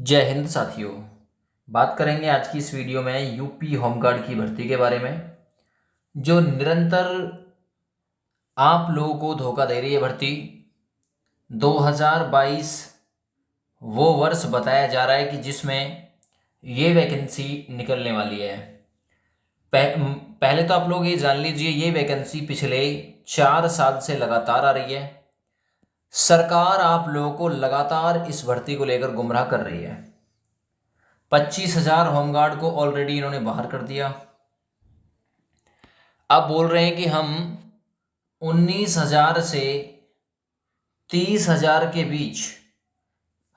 जय हिंद साथियों। बात करेंगे आज की इस वीडियो में यूपी होमगार्ड की भर्ती के बारे में, जो निरंतर आप लोगों को धोखा दे रही है। भर्ती 2022 वो वर्ष बताया जा रहा है कि जिसमें ये वैकेंसी निकलने वाली है। पहले तो आप लोग ये जान लीजिए, ये वैकेंसी पिछले 4 साल से लगातार आ रही है। सरकार आप लोगों को लगातार इस भर्ती को लेकर गुमराह कर रही है। 25,000 होमगार्ड को ऑलरेडी इन्होंने बाहर कर दिया। अब बोल रहे हैं कि हम 19,000 से 30,000 के बीच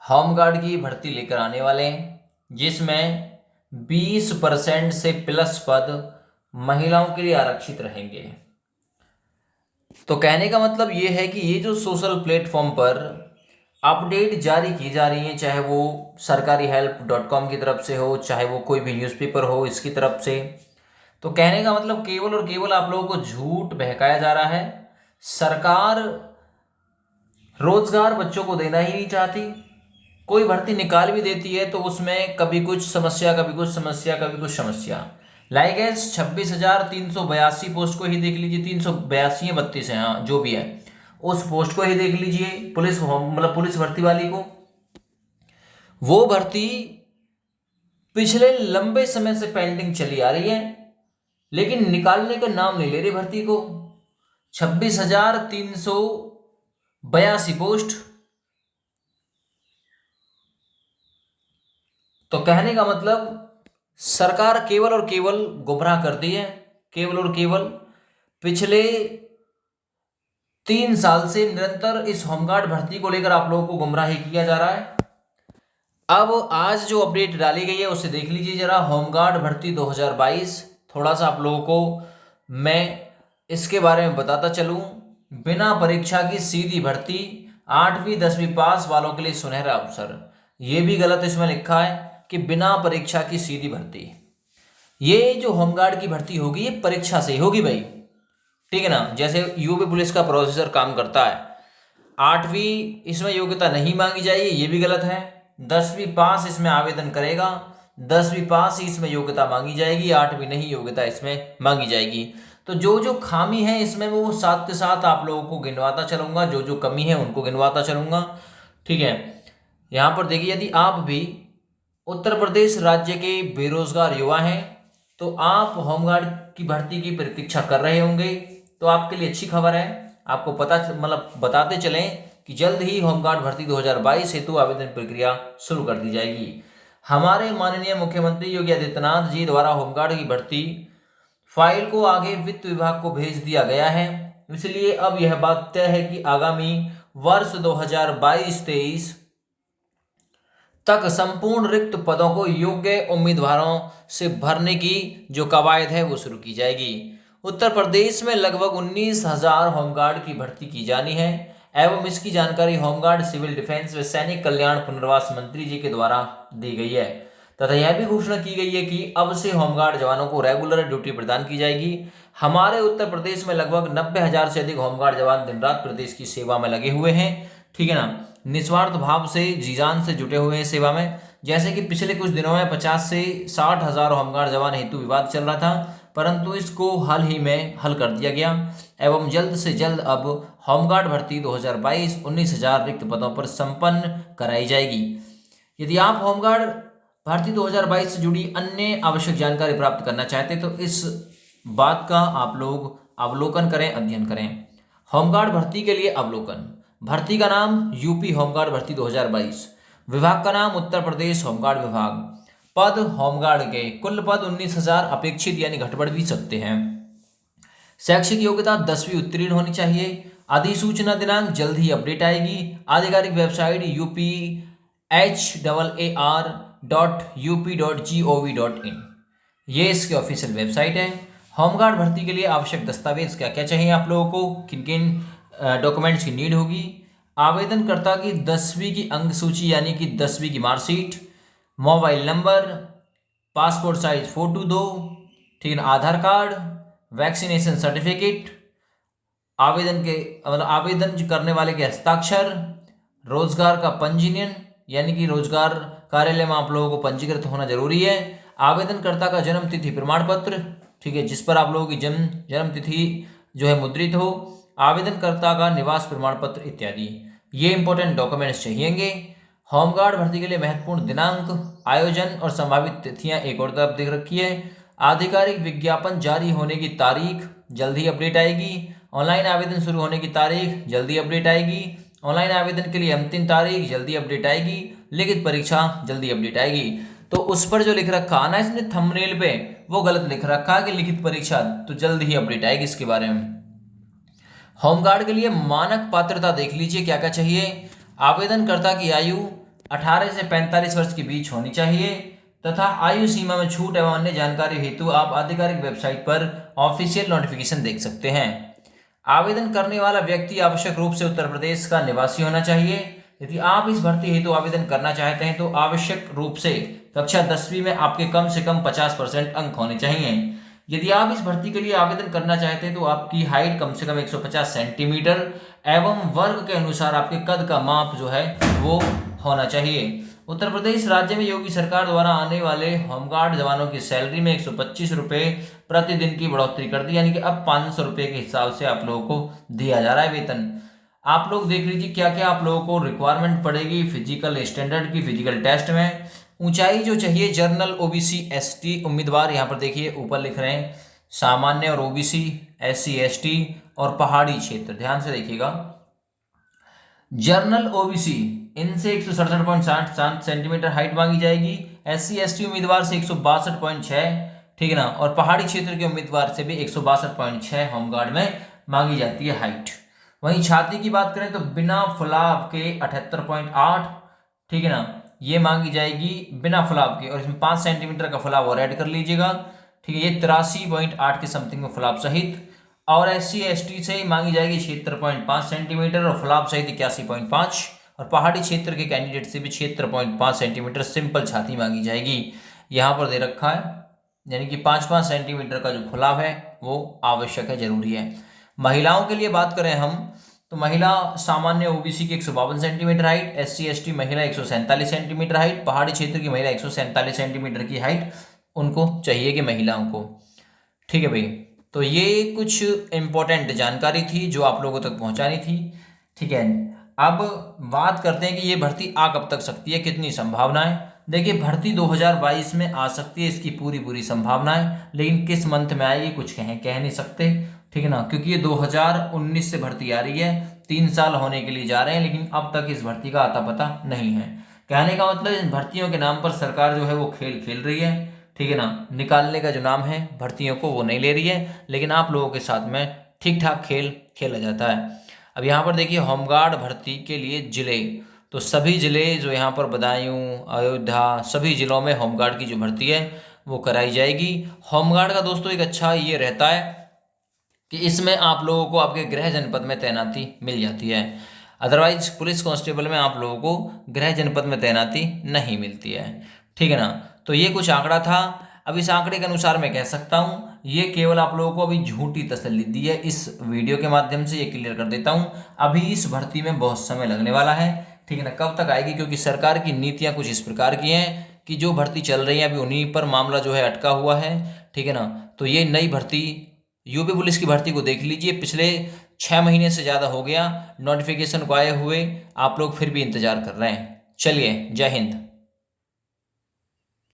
होमगार्ड की भर्ती लेकर आने वाले हैं, जिसमें 20% से प्लस पद महिलाओं के लिए आरक्षित रहेंगे। तो कहने का मतलब ये है कि ये जो सोशल प्लेटफॉर्म पर अपडेट जारी की जा रही हैं, चाहे वो सरकारी help.com की तरफ से हो, चाहे वो कोई भी न्यूज़पेपर हो इसकी तरफ से, तो कहने का मतलब केवल और केवल आप लोगों को झूठ बहकाया जा रहा है। सरकार रोजगार बच्चों को देना ही नहीं चाहती। कोई भर्ती निकाल भी देती है तो उसमें कभी कुछ समस्या, कभी कुछ समस्या, कभी कुछ समस्या। लाइक है 26,382 पोस्ट को ही देख लीजिए, 382 है, 32 है, हाँ जो भी है, उस पोस्ट को ही देख लीजिए, पुलिस मतलब पुलिस भर्ती वाली को। वो भर्ती पिछले लंबे समय से पेंडिंग चली आ रही है, लेकिन निकालने का नाम नहीं ले रही भर्ती को। 26,382 पोस्ट। तो कहने का मतलब सरकार केवल और केवल गुमराह करती है। केवल और केवल पिछले 3 साल से निरंतर इस होमगार्ड भर्ती को लेकर आप लोगों को गुमराह ही किया जा रहा है। अब आज जो अपडेट डाली गई है उसे देख लीजिए जरा। होमगार्ड भर्ती 2022, थोड़ा सा आप लोगों को मैं इसके बारे में बताता चलूं। बिना परीक्षा की सीधी भर्ती, 8वीं 10वीं पास वालों के लिए सुनहरा अवसर। ये भी गलत इसमें लिखा है कि बिना परीक्षा की सीधी भर्ती। ये जो होमगार्ड की भर्ती होगी ये परीक्षा से ही होगी भाई, ठीक है ना। जैसे यूपी पुलिस का प्रोसीजर काम करता है, 8वीं इसमें योग्यता नहीं मांगी जाएगी, ये भी गलत है। 10वीं पास इसमें आवेदन करेगा, 10वीं पास ही इसमें योग्यता मांगी जाएगी, 8वीं नहीं योग्यता इसमें मांगी जाएगी। तो जो जो खामी है इसमें वो साथ के साथ आप लोगों को गिनवाता चलूंगा, जो जो कमी है उनको गिनवाता चलूंगा, ठीक है। यहाँ पर देखिए, यदि आप भी उत्तर प्रदेश राज्य के बेरोजगार युवा हैं तो आप होमगार्ड की भर्ती की प्रतीक्षा कर रहे होंगे, तो आपके लिए अच्छी खबर है। आपको पता मतलब बताते चलें कि जल्द ही होमगार्ड भर्ती 2022 हेतु आवेदन प्रक्रिया शुरू कर दी जाएगी। हमारे माननीय मुख्यमंत्री योगी आदित्यनाथ जी द्वारा होमगार्ड की भर्ती फाइल को आगे वित्त विभाग को भेज दिया गया है, इसलिए अब यह बात तय है कि आगामी वर्ष 2022-23 तक संपूर्ण रिक्त पदों को योग्य उम्मीदवारों से भरने की जो कवायद है वो शुरू की जाएगी। उत्तर प्रदेश में लगभग 19,000 होमगार्ड की भर्ती की जानी है एवं इसकी जानकारी होमगार्ड, सिविल डिफेंस व सैनिक कल्याण पुनर्वास मंत्री जी के द्वारा दी गई है तथा यह भी घोषणा की गई है कि अब से होमगार्ड जवानों को रेगुलर ड्यूटी प्रदान की जाएगी। हमारे उत्तर प्रदेश में लगभग 90,000 से अधिक होमगार्ड जवान दिन रात प्रदेश की सेवा में लगे हुए हैं, ठीक है ना। निस्वार्थ भाव से जी जान से जुटे हुए हैं सेवा में। जैसे कि पिछले कुछ दिनों में 50 से 60 हजार होमगार्ड जवान हेतु विवाद चल रहा था, परंतु इसको हाल ही में हल कर दिया गया एवं जल्द से जल्द अब होमगार्ड भर्ती 2022 19,000 रिक्त पदों पर संपन्न कराई जाएगी। यदि आप होमगार्ड भर्ती 2022 से जुड़ी अन्य आवश्यक जानकारी प्राप्त करना चाहते तो इस बात का आप लोग अवलोकन करें, अध्ययन करें। होमगार्ड भर्ती के लिए अवलोकन। भर्ती का नाम यूपी होमगार्ड भर्ती 2022, विभाग का नाम उत्तर प्रदेश होमगार्ड विभाग, पद होमगार्ड के कुल पद 19,000, अपेक्षित यानी घट बढ़ भी सकते हैं। शैक्षिक योग्यता 10वीं उत्तीर्ण होनी चाहिए। अधिसूचना दिनांक जल्द ही अपडेट आएगी। आधिकारिक वेबसाइट upar.up.gov.in, ये इसकी ऑफिशियल वेबसाइट है। होमगार्ड भर्ती के लिए आवश्यक दस्तावेज क्या क्या चाहिए आप लोगों को, किन किन डॉक्यूमेंट्स की नीड होगी। आवेदनकर्ता की 10वीं की अंक सूची यानी कि 10वीं की marksheet, mobile number, passport size photo 2, ठीक है, आधार कार्ड, वैक्सीनेशन सर्टिफिकेट, आवेदन करने वाले के हस्ताक्षर, रोजगार का पंजीयन, यानी कि रोजगार कार्यालय में आप लोगों को पंजीकृत होना जरूरी है। आवेदनकर्ता का जन्म तिथि प्रमाण पत्र, ठीक है, जिस पर आप लोगों की जन्म तिथि जो है मुद्रित हो, आवेदनकर्ता का निवास प्रमाण पत्र इत्यादि, ये इंपॉर्टेंट डॉक्यूमेंट्स चाहिएंगे। होमगार्ड भर्ती के लिए महत्वपूर्ण दिनांक, आयोजन और संभावित तिथियां एक और तरफ देख रखी है। आधिकारिक विज्ञापन जारी होने की तारीख, जल्दी अपडेट आएगी। ऑनलाइन आवेदन शुरू होने की तारीख, जल्दी अपडेट आएगी। ऑनलाइन आवेदन के लिए अंतिम तारीख, जल्दी अपडेट आएगी। लिखित परीक्षा, जल्दी अपडेट आएगी। तो उस पर जो लिख रखा ना इसने थंबनेल पे, वो गलत लिख रखा कि लिखित परीक्षा, तो जल्द ही अपडेट आएगी इसके बारे में। होमगार्ड के लिए मानक पात्रता देख लीजिए क्या क्या चाहिए। आवेदनकर्ता की आयु 18 से 45 वर्ष के बीच होनी चाहिए तथा आयु सीमा में छूट एवं अन्य जानकारी हेतु आप आधिकारिक वेबसाइट पर ऑफिशियल नोटिफिकेशन देख सकते हैं। आवेदन करने वाला व्यक्ति आवश्यक रूप से उत्तर प्रदेश का निवासी होना चाहिए। यदि आप इस भर्ती हेतु आवेदन करना चाहते हैं तो आवश्यक रूप से कक्षा 10वीं में आपके कम से कम 50% अंक होने चाहिए। यदि आप इस भर्ती के लिए आवेदन करना चाहते हैं तो आपकी हाइट कम से कम 150 सेंटीमीटर एवं वर्ग के अनुसार आपके कद का माप जो है वो होना चाहिए। उत्तर प्रदेश राज्य में योगी सरकार द्वारा आने वाले होमगार्ड जवानों की सैलरी में 125 रुपये प्रतिदिन की बढ़ोतरी कर दी, यानी कि अब 500 रुपये के हिसाब से आप लोगों को दिया जा रहा है वेतन। आप लोग देख लीजिए क्या क्या आप लोगों को रिक्वायरमेंट पड़ेगी फिजिकल स्टैंडर्ड की, फिजिकल टेस्ट में। ऊंचाई जो चाहिए जनरल, ओबीसी, एसटी उम्मीदवार, यहाँ पर देखिए ऊपर लिख रहे हैं सामान्य और ओबीसी, एससी, एसटी और पहाड़ी क्षेत्र, ध्यान से देखिएगा। जनरल ओबीसी इनसे 167.7 सेंटीमीटर हाइट मांगी जाएगी। एससी एसटी उम्मीदवार से 162.6, ठीक है ना, और पहाड़ी क्षेत्र के उम्मीदवार से भी 162.6 होमगार्ड में मांगी जाती है हाइट। वहीं छाती की बात करें तो बिना फुलाव के 78.8, ठीक है ना, ये मांगी जाएगी बिना फुलाव के, और इसमें 5 सेंटीमीटर का फुलाव और ऐड कर लीजिएगा, ठीक है। ये 83.8 के समथिंग में फुलाव सहित। और एससी एसटी से मांगी जाएगी 76.5 सेंटीमीटर और फुलाव सहित 81.5, और पहाड़ी क्षेत्र के कैंडिडेट से भी 76.5 सेंटीमीटर सिंपल छाती मांगी जाएगी। यहाँ पर दे रखा है, यानी कि 5-5 सेंटीमीटर का जो फुलाव है वो आवश्यक है, जरूरी है। महिलाओं के लिए बात करें हम तो महिला सामान्य ओबीसी की 152 सेंटीमीटर हाइट, एससी एसटी महिला 147 सेंटीमीटर हाइट, पहाड़ी क्षेत्र की महिला 147 सेंटीमीटर की हाइट उनको चाहिए कि महिलाओं को, ठीक है भाई। तो ये कुछ इंपॉर्टेंट जानकारी थी जो आप लोगों तक पहुंचानी थी, ठीक है। अब बात करते हैं कि ये भर्ती आ कब तक सकती है, कितनी संभावनाएं। देखिए भर्ती 2022 में आ सकती है, इसकी पूरी संभावनाएं, लेकिन किस मंथ में आएगी कुछ कह नहीं सकते, ठीक है ना, क्योंकि ये 2019 से भर्ती आ रही है, 3 साल होने के लिए जा रहे हैं, लेकिन अब तक इस भर्ती का आता पता नहीं है। कहने का मतलब इन भर्तियों के नाम पर सरकार जो है वो खेल रही है, ठीक है ना, निकालने का जो नाम है भर्तियों को वो नहीं ले रही है, लेकिन आप लोगों के साथ में ठीक ठाक खेल खेला जाता है। अब यहाँ पर देखिए होमगार्ड भर्ती के लिए जिले, तो सभी जिले जो यहाँ पर बदायूं, अयोध्या, सभी जिलों में होमगार्ड की जो भर्ती है वो कराई जाएगी। होमगार्ड का दोस्तों एक अच्छा ये रहता है कि इसमें आप लोगों को आपके गृह जनपद में तैनाती मिल जाती है, अदरवाइज पुलिस कांस्टेबल में आप लोगों को गृह जनपद में तैनाती नहीं मिलती है, ठीक है ना। तो ये कुछ आंकड़ा था। अब इस आंकड़े के अनुसार मैं कह सकता हूँ ये केवल आप लोगों को अभी झूठी तसल्ली दी है, इस वीडियो के माध्यम से ये क्लियर कर देता हूँ। अभी इस भर्ती में बहुत समय लगने वाला है, ठीक है ना, कब तक आएगी, क्योंकि सरकार की नीतियाँ कुछ इस प्रकार की हैं कि जो भर्ती चल रही है अभी उन्हीं पर मामला जो है अटका हुआ है, ठीक है ना। तो ये नई भर्ती यूपी पुलिस की भर्ती को देख लीजिए, पिछले 6 महीने से ज़्यादा हो गया नोटिफिकेशन को आए हुए, आप लोग फिर भी इंतजार कर रहे हैं। चलिए, जय हिंद।